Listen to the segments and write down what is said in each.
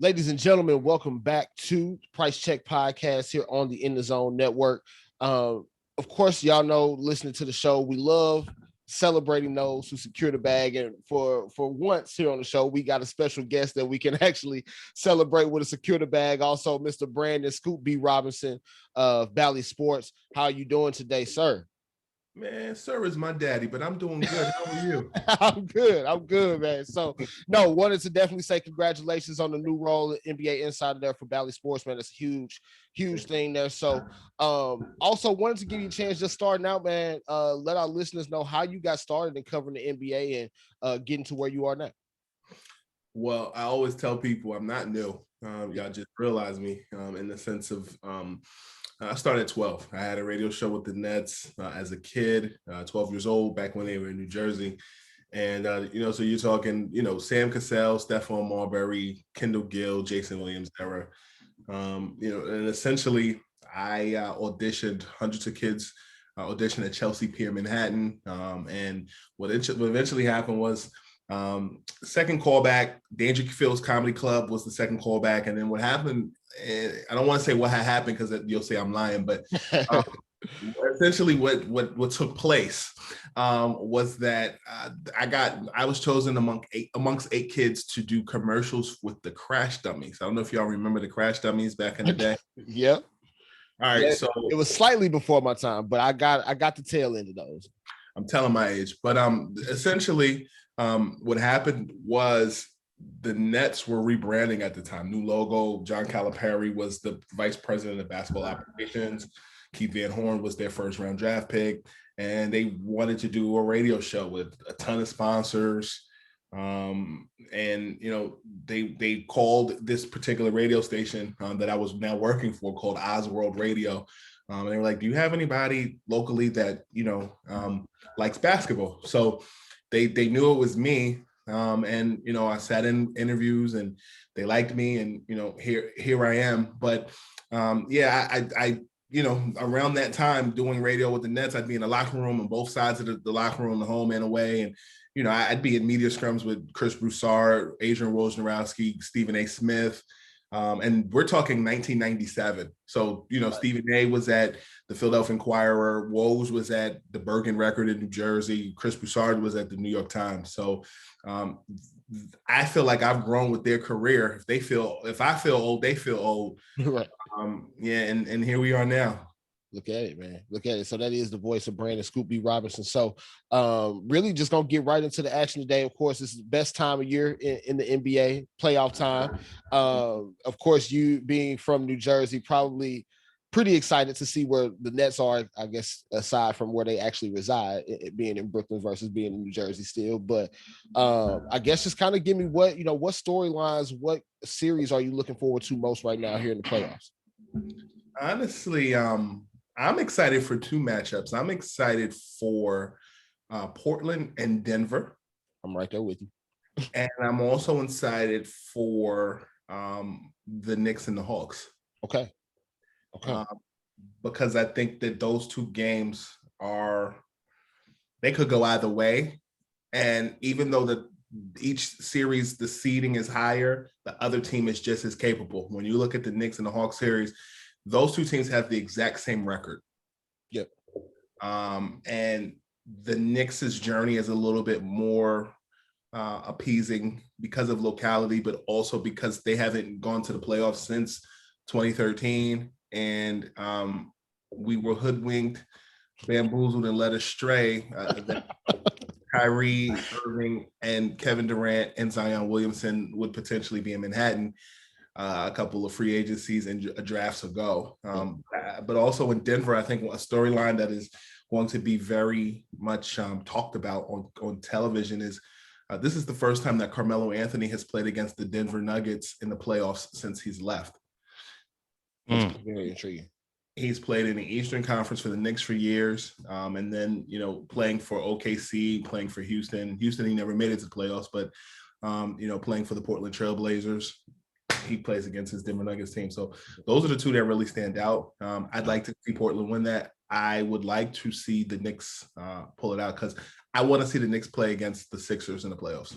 Ladies and gentlemen, welcome back to Price Check Podcast here on the In the Zone Network. Of course, y'all know listening to the show, we love celebrating those who secure the bag. And for once here on the show, we got a special guest that we can actually celebrate with a secure the bag. Also, Mr. Brandon Scoop B. Robinson of Bally Sports. How are you doing today, sir? Man, sir is my daddy, but I'm doing good. How are you? I'm good, man. So, no, wanted to definitely say congratulations on the new role, NBA insider there for Bally Sports, man. It's a huge thing there. So, also wanted to give you a chance just starting out, man. Let our listeners know how you got started in covering the NBA and getting to where you are now. Well, I always tell people I'm not new. Y'all just realize me in the sense of I started at 12. I had a radio show with the Nets as a kid, 12 years old, back when they were in New Jersey. And, so you're talking, Sam Cassell, Stephon Marbury, Kendall Gill, Jason Williams era. And essentially I auditioned hundreds of kids, auditioned at Chelsea Pier, Manhattan. And what eventually happened was second callback, Danger Fields Comedy Club was the second callback. And then what happened, I don't want to say what had happened because you'll say I'm lying, but essentially what took place was that I was chosen amongst eight kids to do commercials with the Crash Dummies. I don't know if y'all remember the Crash Dummies back in the day. Yep. All right, yeah, so it was slightly before my time, but I got the tail end of those. I'm telling my age, but essentially what happened was the Nets were rebranding at the time. New logo. John Calipari was the vice president of basketball operations. Keith Van Horn was their first round draft pick. And they wanted to do a radio show with a ton of sponsors. They called this particular radio station that I was now working for called Osworld Radio. And they were like, do you have anybody locally that, likes basketball? So they knew it was me. I sat in interviews and they liked me, and here I am. But I around that time doing radio with the Nets, I'd be in the locker room on both sides of the locker room, the home and away, and I'd be in media scrums with Chris Broussard, Adrian Wojnarowski, Stephen A. Smith. And we're talking 1997. So, Stephen A. was at the Philadelphia Inquirer. Woj was at the Bergen Record in New Jersey. Chris Broussard was at the New York Times. So I feel like I've grown with their career. If I feel old, they feel old. Right. And here we are now. Look at it, man. Look at it. So that is the voice of Brandon Scoop B. Robinson. So really just going to get right into the action today. Of course, this is the best time of year in the NBA, playoff time. Of course, you being from New Jersey, probably pretty excited to see where the Nets are, I guess, aside from where they actually reside, being in Brooklyn versus being in New Jersey still. But I guess just kind of give me what storylines, what series are you looking forward to most right now here in the playoffs? Honestly, I'm excited for two matchups. I'm excited for Portland and Denver. I'm right there with you. And I'm also excited for the Knicks and the Hawks. Okay. Because I think that those two games they could go either way. And even though each series, the seeding is higher, the other team is just as capable. When you look at the Knicks and the Hawks series, those two teams have the exact same record. Yep. And the Knicks' journey is a little bit more appeasing because of locality, but also because they haven't gone to the playoffs since 2013. And we were hoodwinked, bamboozled, and led astray. Kyrie, Irving, and Kevin Durant and Zion Williamson would potentially be in Manhattan a couple of free agencies and drafts ago. But also in Denver, I think a storyline that is going to be very much talked about on television is this is the first time that Carmelo Anthony has played against the Denver Nuggets in the playoffs since he's left. That's very intriguing. He's played in the Eastern Conference for the Knicks for years, and then playing for OKC, playing for Houston. Houston, he never made it to the playoffs, but playing for the Portland Trailblazers, he plays against his Denver Nuggets team. So those are the two that really stand out. I'd like to see Portland win that. I would like to see the Knicks pull it out because I want to see the Knicks play against the Sixers in the playoffs.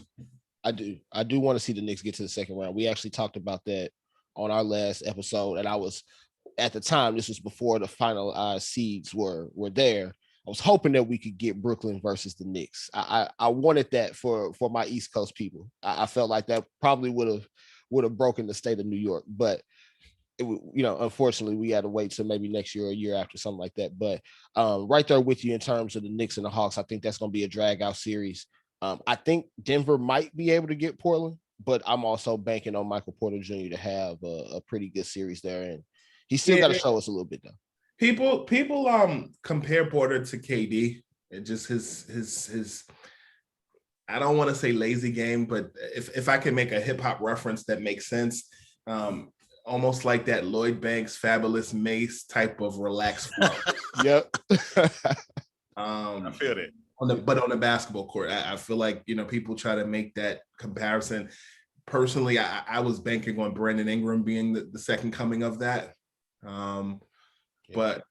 I do want to see the Knicks get to the second round. We actually talked about that on our last episode, and I was at the time, this was before the final seeds were there. I was hoping that we could get Brooklyn versus the Knicks. I wanted that for my East Coast people. I felt like that probably would have broken the state of New York, but unfortunately, we had to wait till maybe next year or a year after, something like that. But right there with you in terms of the Knicks and the Hawks, I think that's going to be a drag out series. I think Denver might be able to get Portland, but I'm also banking on Michael Porter Jr. to have a pretty good series there, and he's still got to show us a little bit though. People compare Porter to KD. It just his I don't want to say lazy game, but if I can make a hip hop reference that makes sense, almost like that Lloyd Banks, Fabulous Mace type of relaxed flow. Yep. I feel that. On the basketball court, I feel like people try to make that comparison. Personally, I was banking on Brandon Ingram being the second coming of that. But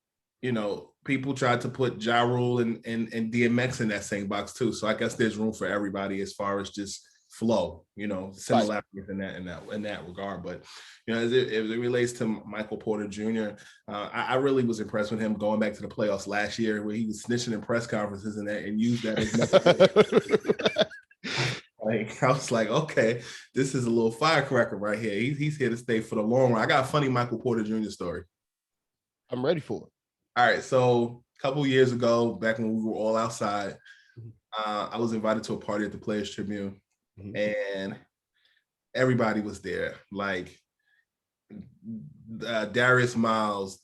people tried to put Ja Rule and DMX in that same box too. So I guess there's room for everybody as far as just flow, similarities in that regard. But as it relates to Michael Porter Jr., I really was impressed with him going back to the playoffs last year, where he was snitching in press conferences and used that as like, I was like, okay, this is a little firecracker right here. He's here to stay for the long run. I got a funny Michael Porter Jr. story. I'm ready for it. All right, so a couple of years ago, back when we were all outside, I was invited to a party at the Players Tribune, and everybody was there, like Darius Miles,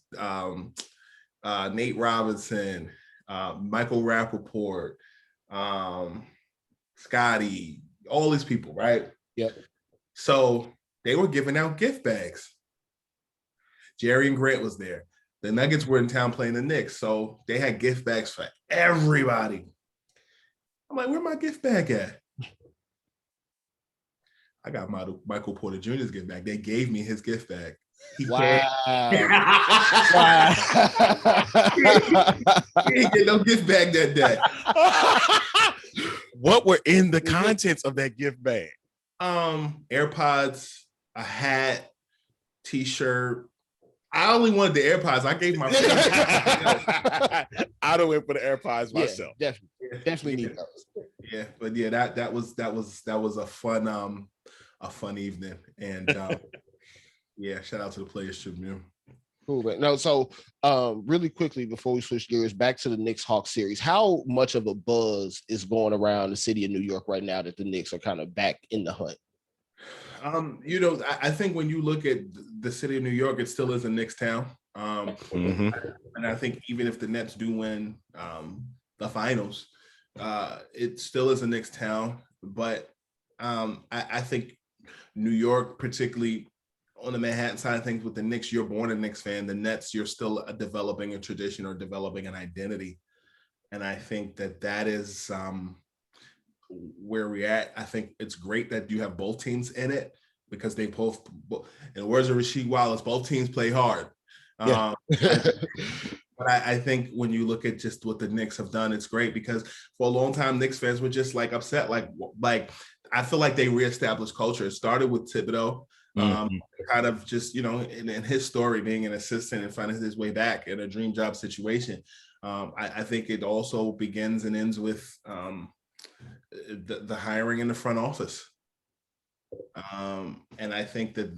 Nate Robinson, Michael Rappaport, Scotty, all these people, right? Yep. So they were giving out gift bags. Jerry and Grant was there. The Nuggets were in town playing the Knicks, so they had gift bags for everybody. I'm like, where my gift bag at? I got Michael Porter Jr.'s gift bag. They gave me his gift bag. Wow. He didn't get no gift bag that day. What were in the contents of that gift bag? AirPods, a hat, T-shirt. I only wanted the AirPods. I gave my I don't wait for the AirPods myself. Yeah, definitely need those. Yeah, but yeah, that was a fun evening, and yeah, shout out to the Players Tribune. Cool, man. No, so really quickly before we switch gears back to the Knicks Hawks series, how much of a buzz is going around the city of New York right now that the Knicks are kind of back in the hunt? I think when you look at the city of New York, it still is a Knicks town. And I think even if the Nets do win the finals, it still is a Knicks town. But I think New York, particularly on the Manhattan side of things with the Knicks, you're born a Knicks fan. The Nets, you're still developing a tradition or developing an identity. And I think that is where we're at. I think it's great that you have both teams in it because they both, in the words of Rasheed Wallace, both teams play hard. Yeah. But I think when you look at just what the Knicks have done, it's great because for a long time, Knicks fans were just like upset. Like I feel like they reestablished culture. It started with Thibodeau, kind of just, in his story, being an assistant and finding his way back in a dream job situation. I think it also begins and ends with the hiring in the front office. And I think that,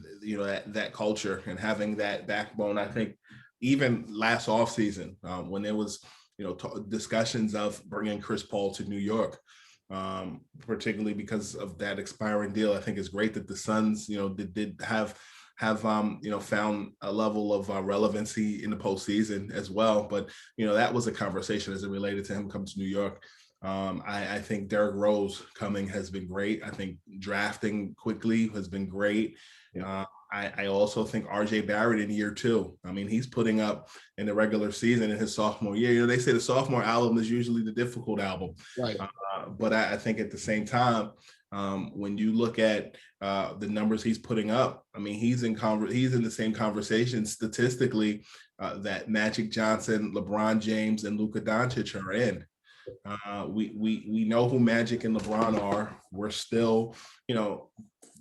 that culture and having that backbone, I think even last offseason, when there was, discussions of bringing Chris Paul to New York, particularly because of that expiring deal, I think it's great that the Suns, did have found a level of relevancy in the postseason as well. But, that was a conversation as it related to him coming to New York. I think Derrick Rose coming has been great. I think drafting quickly has been great. Yeah. I also think RJ Barrett in year 2. I mean, he's putting up in the regular season in his sophomore year. They say the sophomore album is usually the difficult album. Right. But I think at the same time, when you look at the numbers he's putting up, I mean, he's in the same conversation statistically that Magic Johnson, LeBron James, and Luka Doncic are in. We know who Magic and LeBron are. We're still,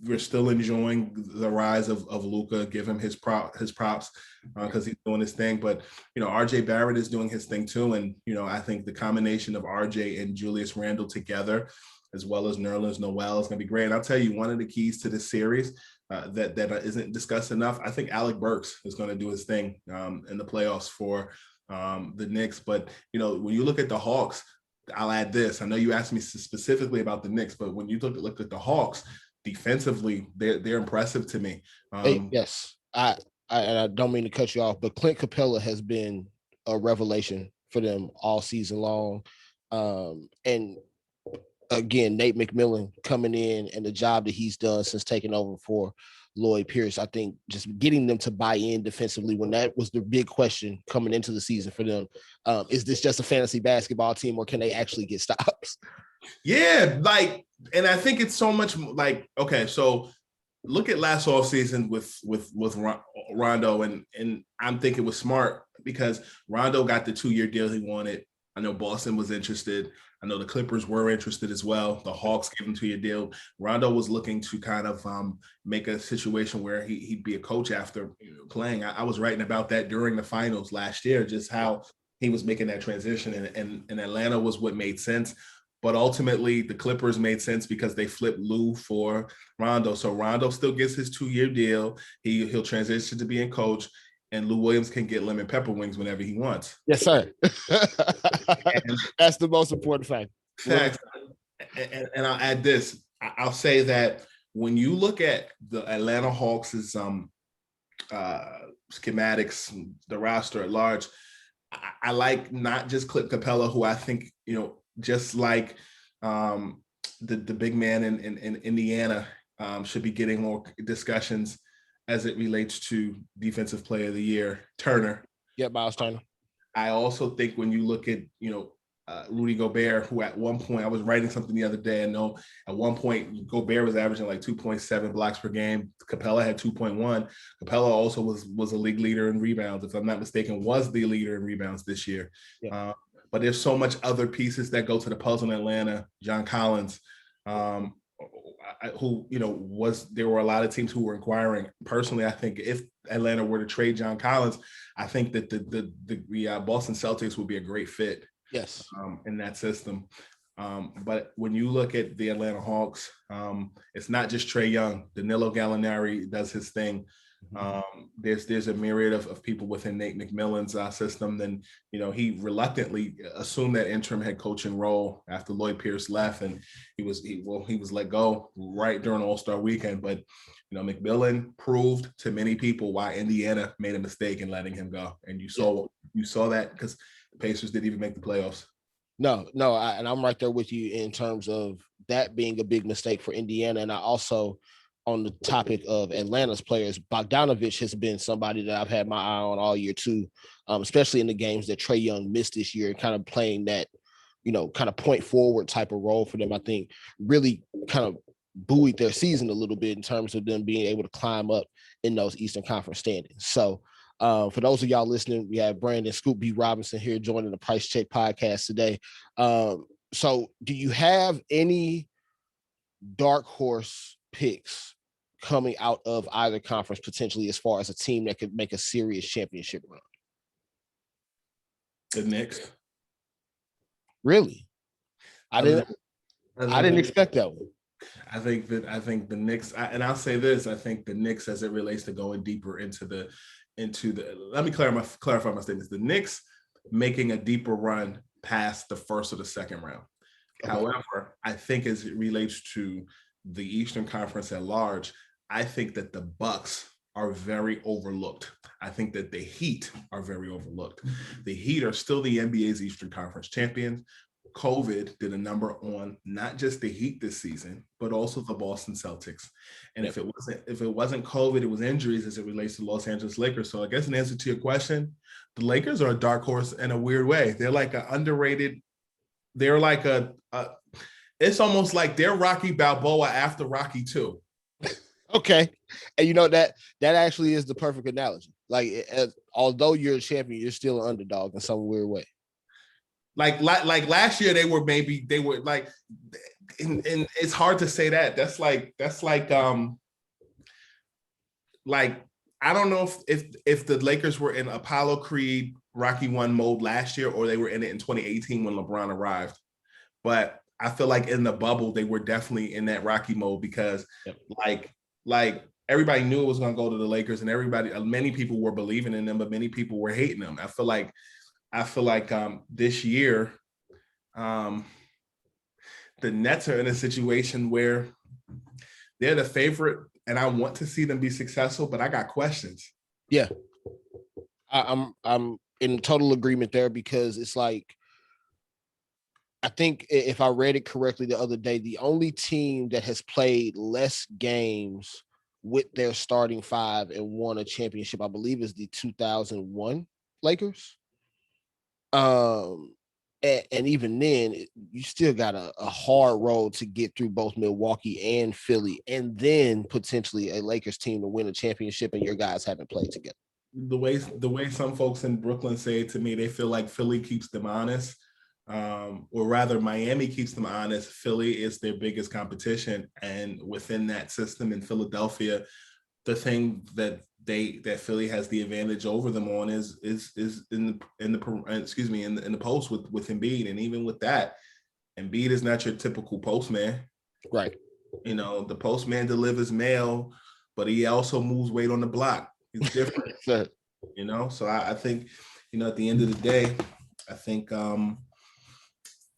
enjoying the rise of Luka. Give him his props because he's doing his thing. But RJ Barrett is doing his thing too, and I think the combination of RJ and Julius Randle together, as well as Nerlens Noel, is going to be great. And I'll tell you, one of the keys to this series that isn't discussed enough, I think Alec Burks is going to do his thing in the playoffs for the Knicks. But when you look at the Hawks, I'll add this. I know you asked me specifically about the Knicks, but when you look at the Hawks defensively, they're impressive to me. Yes, I don't mean to cut you off, but Clint Capella has been a revelation for them all season long. And again, Nate McMillan coming in and the job that he's done since taking over for Lloyd Pierce, I think just getting them to buy in defensively when that was the big question coming into the season for them. Is this just a fantasy basketball team or can they actually get stops? Yeah, and I think it's so much okay, so look at last offseason with Rondo, and I'm thinking it was smart because Rondo got the 2-year deal he wanted. I know Boston was interested. I know the Clippers were interested as well. The Hawks gave him 2-year deal. Rondo was looking to kind of make a situation where he'd be a coach after playing. I was writing about that during the finals last year, just how he was making that transition, and Atlanta was what made sense. But ultimately, the Clippers made sense because they flipped Lou for Rondo. So Rondo still gets his 2-year deal. He'll transition to being coach, and Lou Williams can get lemon pepper wings whenever he wants. Yes, sir. That's the most important fact. Facts. And I'll add this. I'll say that when you look at the Atlanta Hawks' schematics, the roster at large, I like not just Clint Capella, who I think, just like the big man in Indiana should be getting more discussions as it relates to Defensive Player of the Year, Turner. Yeah, Miles Turner. I also think when you look at, Rudy Gobert, who at one point, I was writing something the other day, and know at one point Gobert was averaging like 2.7 blocks per game. Capella had 2.1. Capella also was a league leader in rebounds, if I'm not mistaken, was the leader in rebounds this year. Yeah. But there's so much other pieces that go to the puzzle in Atlanta. John Collins, who, there were a lot of teams who were inquiring. Personally, I think if Atlanta were to trade John Collins, I think that the Boston Celtics would be a great fit. Yes. In that system. But when you look at the Atlanta Hawks, it's not just Trae Young. Danilo Gallinari does his thing. There's a myriad of people within Nate McMillan's system. Then, he reluctantly assumed that interim head coaching role after Lloyd Pierce left, and he was let go right during All-Star weekend. But, McMillan proved to many people why Indiana made a mistake in letting him go. And you saw that because the Pacers didn't even make the playoffs. No, and I'm right there with you in terms of that being a big mistake for Indiana. And I also, on the topic of Atlanta's players, Bogdanovich has been somebody that I've had my eye on all year too, especially in the games that Trae Young missed this year, kind of playing that, kind of point forward type of role for them. I think really kind of buoyed their season a little bit in terms of them being able to climb up in those Eastern Conference standings. So for those of y'all listening, we have Brandon Scoop B. Robinson here joining the Price Check podcast today. So do you have any dark horse picks coming out of either conference potentially as far as a team that could make a serious championship run? The Knicks. Really? I didn't expect that one. I think the Knicks, and I'll say this, I think the Knicks, as it relates to going deeper into the, let me clarify my statements. The Knicks making a deeper run past the first or the second round. Okay. However, I think as it relates to the Eastern Conference at large, I think that the Bucks are very overlooked. I think that the Heat are very overlooked. The Heat are still the NBA's Eastern Conference champions. COVID did a number on not just the Heat this season, but also the Boston Celtics. And if it wasn't COVID, it was injuries as it relates to Los Angeles Lakers. So I guess in answer to your question, the Lakers are a dark horse in a weird way. They're like an underrated. They're like it's almost like they're Rocky Balboa after Rocky 2. Okay. And that actually is the perfect analogy. Like, although you're a champion, you're still an underdog in some weird way. Like last year they were like, and it's hard to say that. That's like I don't know if the Lakers were in Apollo Creed Rocky One mode last year or they were in it in 2018 when LeBron arrived. But I feel like in the bubble they were definitely in that Rocky mode because like everybody knew it was going to go to the Lakers and many people were believing in them, but many people were hating them. I feel like this year the Nets are in a situation where they're the favorite and I want to see them be successful, but I got questions. Yeah. I'm in total agreement there because it's like, I think if I read it correctly the other day, the only team that has played less games with their starting five and won a championship, I believe, is the 2001 Lakers. And even then, you still got a hard road to get through both Milwaukee and Philly, and then potentially a Lakers team to win a championship, and your guys haven't played together. The way some folks in Brooklyn say it to me, they feel like Philly keeps them honest, or rather Miami keeps them honest. Philly is their biggest competition, and within that system in Philadelphia, the thing that Philly has the advantage over them on is in the post with Embiid, and even with that, Embiid is not your typical postman, right? You know, the postman delivers mail, but he also moves weight on the block. He's different, you know. So I think, you know, at the end of the day, I think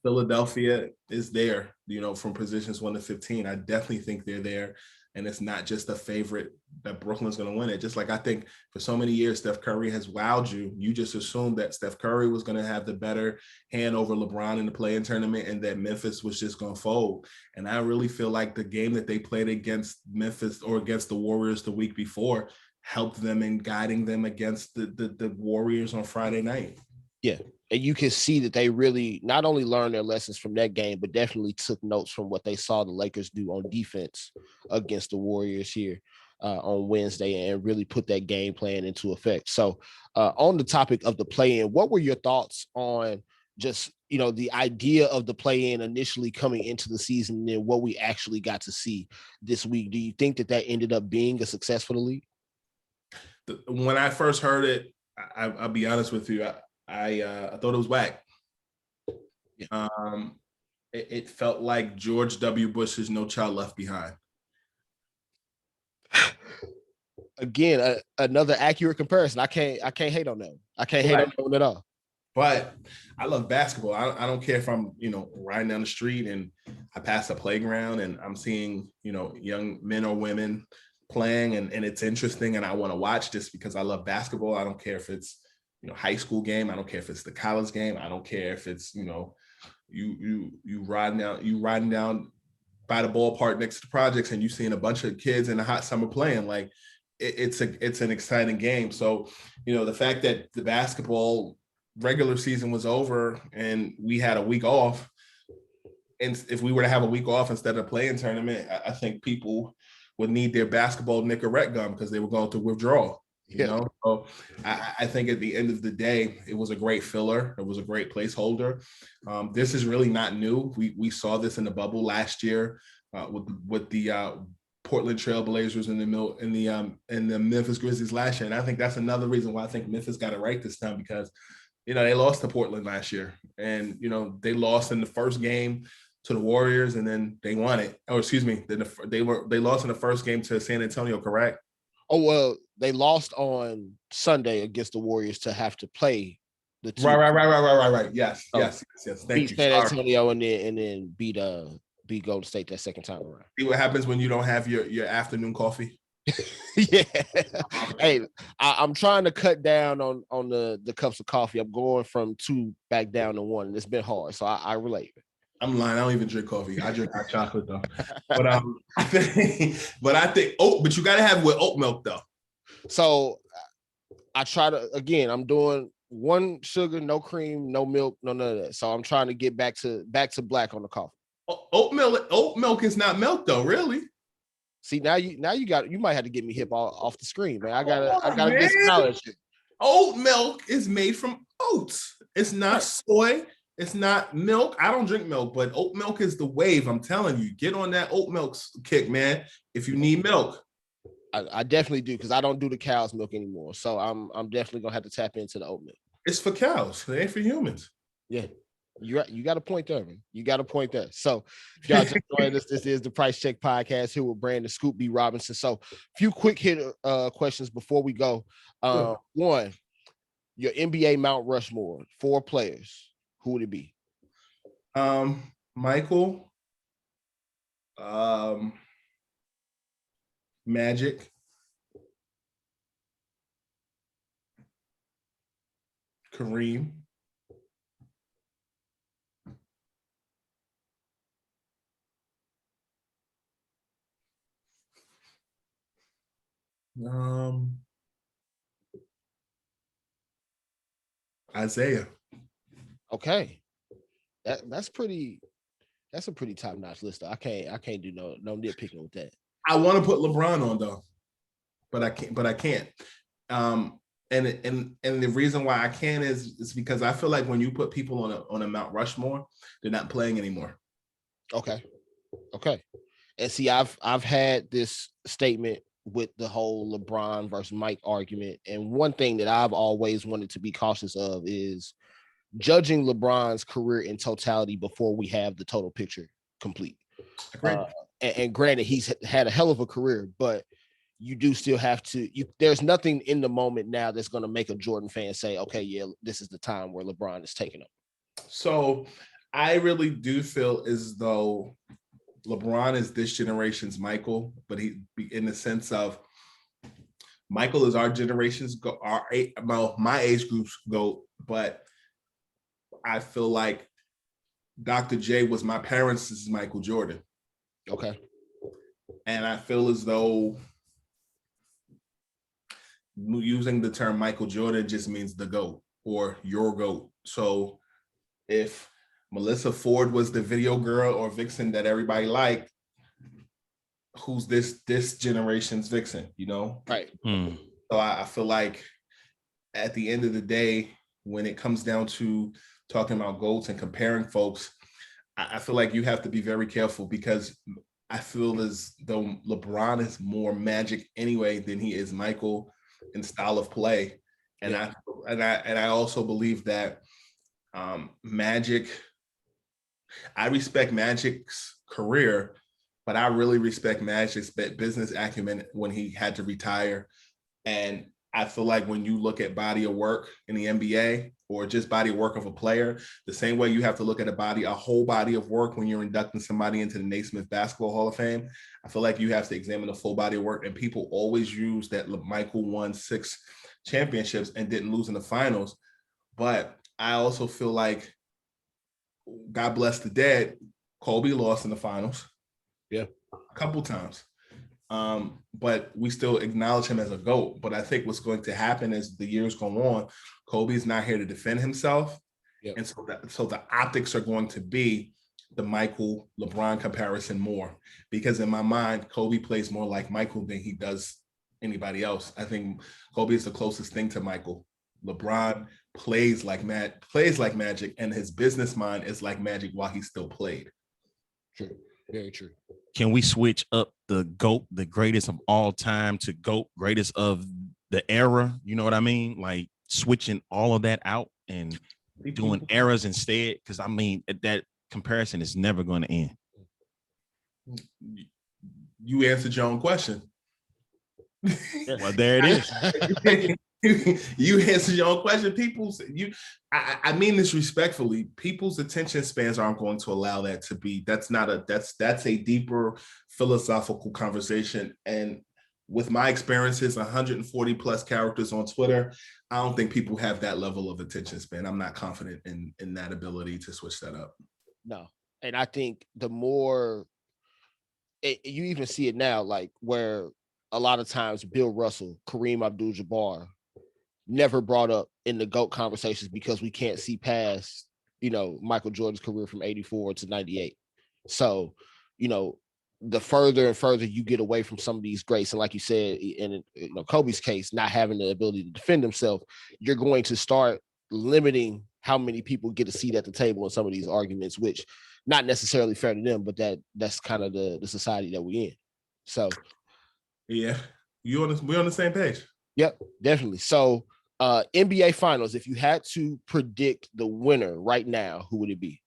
Philadelphia is there, you know, from positions 1 to 15. I definitely think they're there. And it's not just a favorite that Brooklyn's going to win it. Just like I think for so many years, Steph Curry has wowed you. You just assumed that Steph Curry was going to have the better hand over LeBron in the play-in tournament and that Memphis was just going to fold. And I really feel like the game that they played against Memphis or against the Warriors the week before helped them in guiding them against the Warriors on Friday night. Yeah. And you can see that they really not only learned their lessons from that game, but definitely took notes from what they saw the Lakers do on defense against the Warriors here on Wednesday and really put that game plan into effect. So on the topic of the play-in, what were your thoughts on just, you know, the idea of the play-in initially coming into the season and then what we actually got to see this week? Do you think that ended up being a success for the league? When I first heard it, I'll be honest with you, I thought it was whack. Yeah. It felt like George W. Bush's No Child Left Behind. Again, another accurate comparison. I can't hate on that. I can't hate on that one at all. But I love basketball. I don't care if I'm, you know, riding down the street and I pass a playground and I'm seeing, you know, young men or women playing and it's interesting and I want to watch this because I love basketball. I don't care if it's, you know, high school game. I don't care if it's the college game. I don't care if it's, you know, you riding down by the ballpark next to the projects and you seeing a bunch of kids in the hot summer playing. Like it's an exciting game. So, you know, the fact that the basketball regular season was over and we had a week off, and if we were to have a week off instead of playing tournament, I think people would need their basketball Nicorette gum because they were going to withdraw. You know, so I think at the end of the day, it was a great filler. It was a great placeholder. This is really not new. We saw this in the bubble last year with the Portland Trailblazers and the Memphis Grizzlies last year. And I think that's another reason why I think Memphis got it right this time because, you know, they lost to Portland last year and, you know, they lost in the first game to the Warriors and then they won it. Or excuse me, they lost in the first game to San Antonio, correct? Oh, well, they lost on Sunday against the Warriors to have to play the two. Right. Yes. Thank beat you. San Antonio and then beat Golden State that second time around. See what happens when you don't have your afternoon coffee? Yeah. Hey, I'm trying to cut down on the cups of coffee. I'm going from 2 back down to 1, and it's been hard. So I relate. I'm lying. I don't even drink coffee. I drink hot chocolate though. But I think but you gotta have with oat milk though. So I try to I'm doing 1 sugar, no cream, no milk, no none of that. So I'm trying to get back to black on the coffee. Oat milk is not milk though, really. See, now you might have to get me hip off the screen, man. I gotta get some knowledge. Oat milk is made from oats. It's not soy. It's not milk. I don't drink milk, but oat milk is the wave. I'm telling you, get on that oat milk kick, man. If you need milk. I definitely do, because I don't do the cow's milk anymore. So I'm definitely gonna have to tap into the oat milk. It's for cows. It ain't for humans. Yeah. You got a point there, man. You got a point there. So if y'all just joined us, this is the Price Check Podcast here with Brandon Scoop B. Robinson. So a few quick hit questions before we go. Sure. One, your NBA Mount Rushmore, 4 players. Who would it be? Michael, Magic, Kareem, Isaiah. Okay. That's a pretty top-notch list. I can't do no nitpicking with that. I want to put LeBron on though, but I can't. And the reason why I can is because I feel like when you put people on a Mount Rushmore, they're not playing anymore. Okay. And see, I've had this statement with the whole LeBron versus Mike argument, and one thing that I've always wanted to be cautious of is judging LeBron's career in totality before we have the total picture complete. And granted, he's had a hell of a career, but you do still have to. There's nothing in the moment now that's going to make a Jordan fan say, "Okay, yeah, this is the time where LeBron is taking up." So, I really do feel as though LeBron is this generation's Michael, but he, in the sense of Michael is our generation's my age group's GOAT, but I feel like Dr. J was my parents' Michael Jordan. Okay. And I feel as though using the term Michael Jordan just means the GOAT or your GOAT. So if Melissa Ford was the video girl or vixen that everybody liked, who's this generation's vixen, you know? Right. So I feel like at the end of the day, when it comes down to talking about GOATs and comparing folks, I feel like you have to be very careful, because I feel as though LeBron is more Magic anyway than he is Michael in style of play. And yeah. I also believe that Magic, I respect Magic's career, but I really respect Magic's business acumen when he had to retire. And I feel like when you look at body of work in the NBA or just body of work of a player, the same way you have to look at a whole body of work when you're inducting somebody into the Naismith Basketball Hall of Fame, I feel like you have to examine the full body of work. And people always use that Michael won 6 championships and didn't lose in the finals. But I also feel like, God bless the dead, Kobe lost in the finals. Yeah. A couple times. But we still acknowledge him as a GOAT. But I think what's going to happen as the years go on, Kobe's not here to defend himself. Yep. And so the optics are going to be the Michael LeBron comparison more, because in my mind, Kobe plays more like Michael than he does anybody else. I think Kobe is the closest thing to Michael. LeBron plays like Magic, and his business mind is like Magic while he still played. True. Very true. Can we switch up the GOAT, the greatest of all time, to GOAT, greatest of the era? You know what I mean? Like switching all of that out and doing eras instead. Because I mean, that comparison is never going to end. You answered your own question. Well, there it is. You answered your own question. I mean this respectfully. People's attention spans aren't going to allow that to be. That's a deeper philosophical conversation. And with my experiences, 140 plus characters on Twitter, I don't think people have that level of attention span. I'm not confident in that ability to switch that up. No, and I think the more you even see it now, like where a lot of times Bill Russell, Kareem Abdul-Jabbar, never brought up in the GOAT conversations because we can't see past, Michael Jordan's career from 84 to 98. So, the further and further you get away from some of these greats, and like you said, in Kobe's case, not having the ability to defend himself, you're going to start limiting how many people get a seat at the table in some of these arguments, which not necessarily fair to them, but that's kind of the society that we in. So yeah, we're on the same page. Yep, definitely. So NBA Finals, if you had to predict the winner right now, who would it be?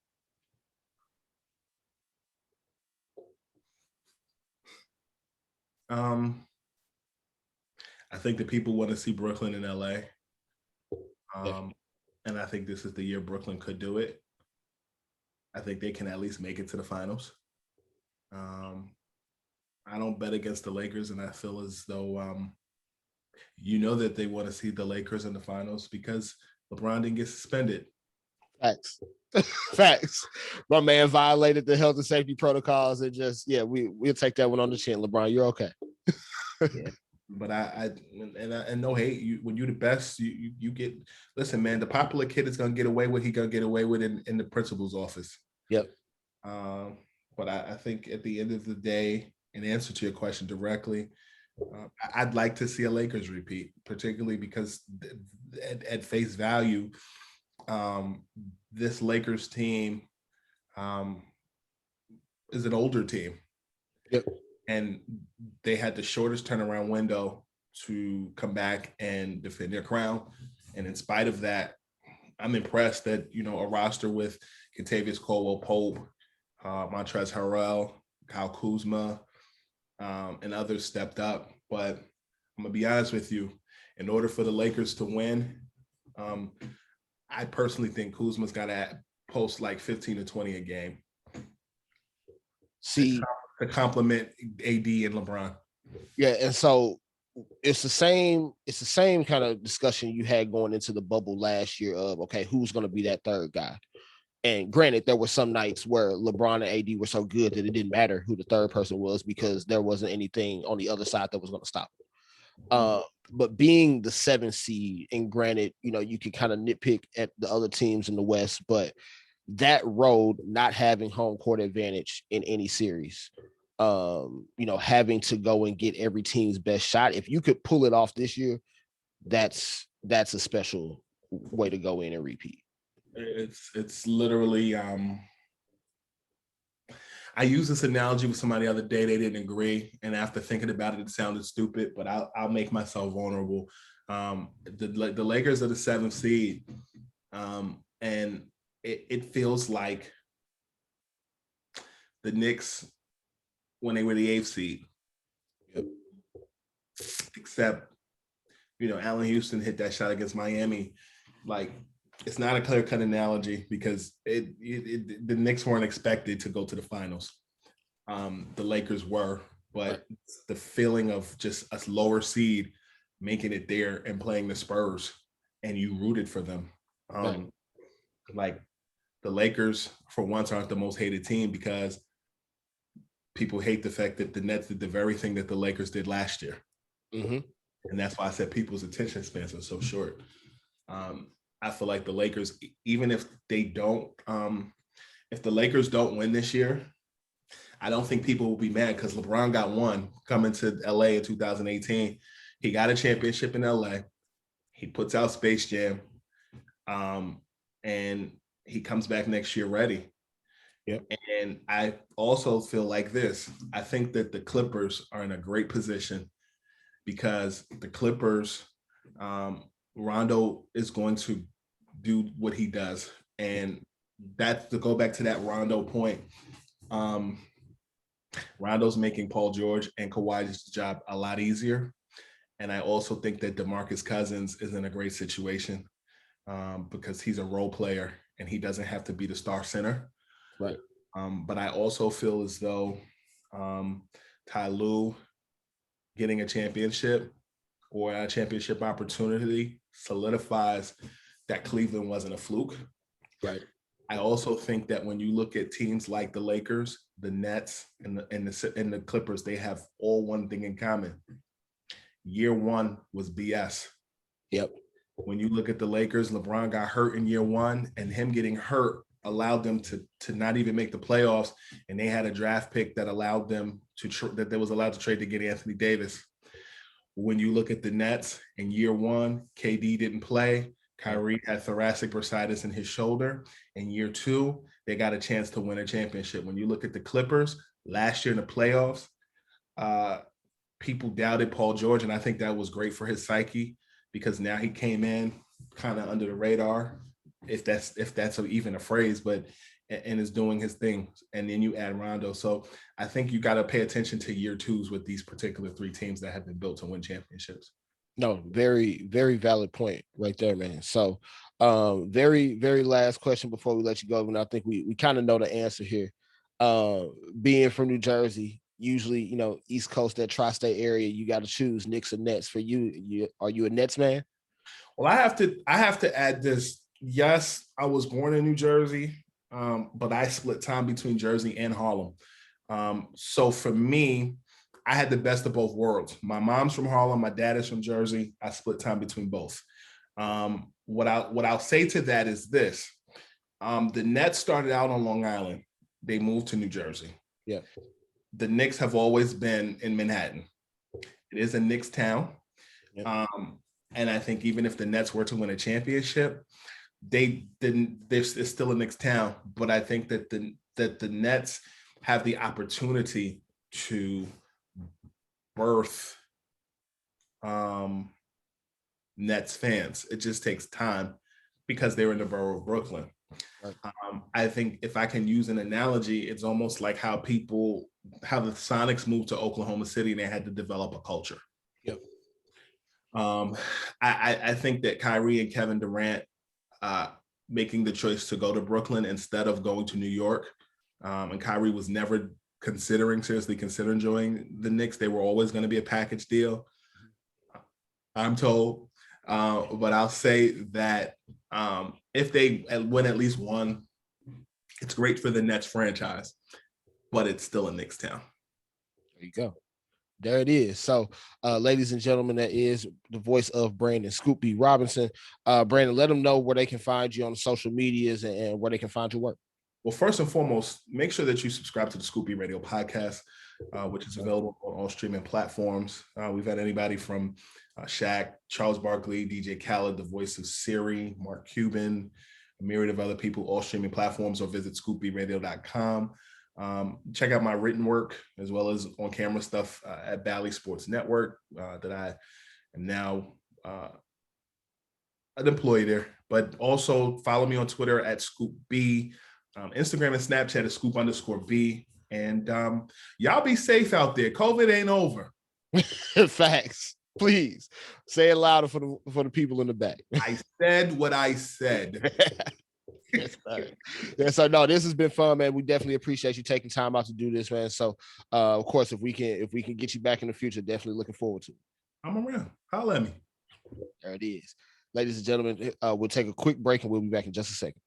I think that people want to see Brooklyn and LA. Yeah. And I think this is the year Brooklyn could do it. I think they can at least make it to the finals. I don't bet against the Lakers, and I feel as though that they want to see the Lakers in the finals because LeBron didn't get suspended. Facts. Facts. My man violated the health and safety protocols and just, we'll take that one on the chin. LeBron, you're okay. Yeah. But I no hate. When you're the best, you get. Listen, man, the popular kid is gonna get away with. He gonna get away with in the principal's office. Yep. But I think at the end of the day, in answer to your question directly, I'd like to see a Lakers repeat, particularly because at face value, this Lakers team is an older team. Yep. And they had the shortest turnaround window to come back and defend their crown. And in spite of that, I'm impressed that, a roster with Kentavious Caldwell-Pope, Montrezl Harrell, Kyle Kuzma, and others stepped up. But I'm going to be honest with you, in order for the Lakers to win, I personally think Kuzma's got to post like 15 to 20 a game. See, to complement AD and LeBron. Yeah, and so it's the same kind of discussion you had going into the bubble last year of, okay, who's going to be that third guy? And granted, there were some nights where LeBron and AD were so good that it didn't matter who the third person was because there wasn't anything on the other side that was going to stop it. But being the 7th seed, and granted, you can kind of nitpick at the other teams in the West, but that road not having home court advantage in any series, having to go and get every team's best shot. If you could pull it off this year, that's a special way to go in and repeat. It's literally I used this analogy with somebody the other day. They didn't agree, and after thinking about it, it sounded stupid, but I'll make myself vulnerable. The Lakers are the 7th seed, and it feels like the Knicks when they were the 8th seed. Yep. Except, Allen Houston hit that shot against Miami. Like, it's not a clear-cut analogy because the Knicks weren't expected to go to the finals. The Lakers were, but the feeling of just a lower seed making it there and playing the Spurs, and you rooted for them. Like, the Lakers, for once, aren't the most hated team because people hate the fact that the Nets did the very thing that the Lakers did last year. Mm-hmm. And that's why I said people's attention spans are so short. I feel like the Lakers, even if they don't, if the Lakers don't win this year, I don't think people will be mad because LeBron got one coming to LA in 2018. He got a championship in LA. He puts out Space Jam. And he comes back next year ready. Yep. And I also feel like this. I think that the Clippers are in a great position because the Clippers, Rondo is going to do what he does. And that's to go back to that Rondo point. Rondo's making Paul George and Kawhi's job a lot easier. And I also think that DeMarcus Cousins is in a great situation because he's a role player and he doesn't have to be the star center. Right. But I also feel as though Ty Lue getting a championship or a championship opportunity solidifies that Cleveland wasn't a fluke. Right. I also think that when you look at teams like the Lakers, the Nets, and the Clippers, they have all one thing in common. Year one was BS. Yep. When you look at the Lakers, LeBron got hurt in year one, and him getting hurt allowed them to not even make the playoffs, and they had a draft pick that allowed them that they was allowed to trade to get Anthony Davis. When you look at the Nets in year one, KD didn't play. Kyrie had thoracic bursitis in his shoulder. In year 2, they got a chance to win a championship. When you look at the Clippers last year in the playoffs, people doubted Paul George, and I think that was great for his psyche because now he came in kind of under the radar, if that's even a phrase, but and is doing his thing. And then you add Rondo. So I think you got to pay attention to year 2s with these particular 3 teams that have been built to win championships. No, very, very valid point right there, man. So very, very last question before we let you go. And I think we kind of know the answer here. Being from New Jersey, usually, East Coast, that tri-state area, you got to choose Knicks or Nets. For you, are you a Nets man? Well, I have to add this. Yes, I was born in New Jersey, but I split time between Jersey and Harlem. So for me, I had the best of both worlds. My mom's from Harlem, my dad is from Jersey. I split time between both. What I'll say to that is this: the Nets started out on Long Island. They moved to New Jersey. Yeah. The Knicks have always been in Manhattan. It is a Knicks town. Yeah. And I think even if the Nets were to win a championship, it's still a Knicks town. But I think that the Nets have the opportunity to birth Nets fans. It just takes time because they're in the borough of Brooklyn. Right. I think if I can use an analogy, it's almost like how the Sonics moved to Oklahoma City and they had to develop a culture. Yep. I think that Kyrie and Kevin Durant making the choice to go to Brooklyn instead of going to New York, and Kyrie was never seriously considering joining the Knicks. They were always going to be a package deal, I'm told. But I'll say that if they win at least one, it's great for the Nets franchise, but it's still a Knicks town. There you go. There it is. So, ladies and gentlemen, that is the voice of Brandon Scoop B. Robinson. Brandon, let them know where they can find you on the social medias and where they can find your work. Well, first and foremost, make sure that you subscribe to the Scoop B Radio podcast, which is available on all streaming platforms. We've had anybody from Shaq, Charles Barkley, DJ Khaled, the voice of Siri, Mark Cuban, a myriad of other people, all streaming platforms, or visit scoopbradio.com. Check out my written work as well as on camera stuff at Bally Sports Network that I am now an employee there. But also follow me on Twitter at Scoop B, Instagram and Snapchat at Scoop_B. And y'all be safe out there. COVID ain't over. Facts. Please say it louder for the people in the back. I said what I said. Yeah, so no, this has been fun, man. We definitely appreciate you taking time out to do this, man. So of course, if we can get you back in the future, definitely looking forward to it. I'm around. Holla at me. There it is. Ladies and gentlemen, we'll take a quick break and we'll be back in just a second.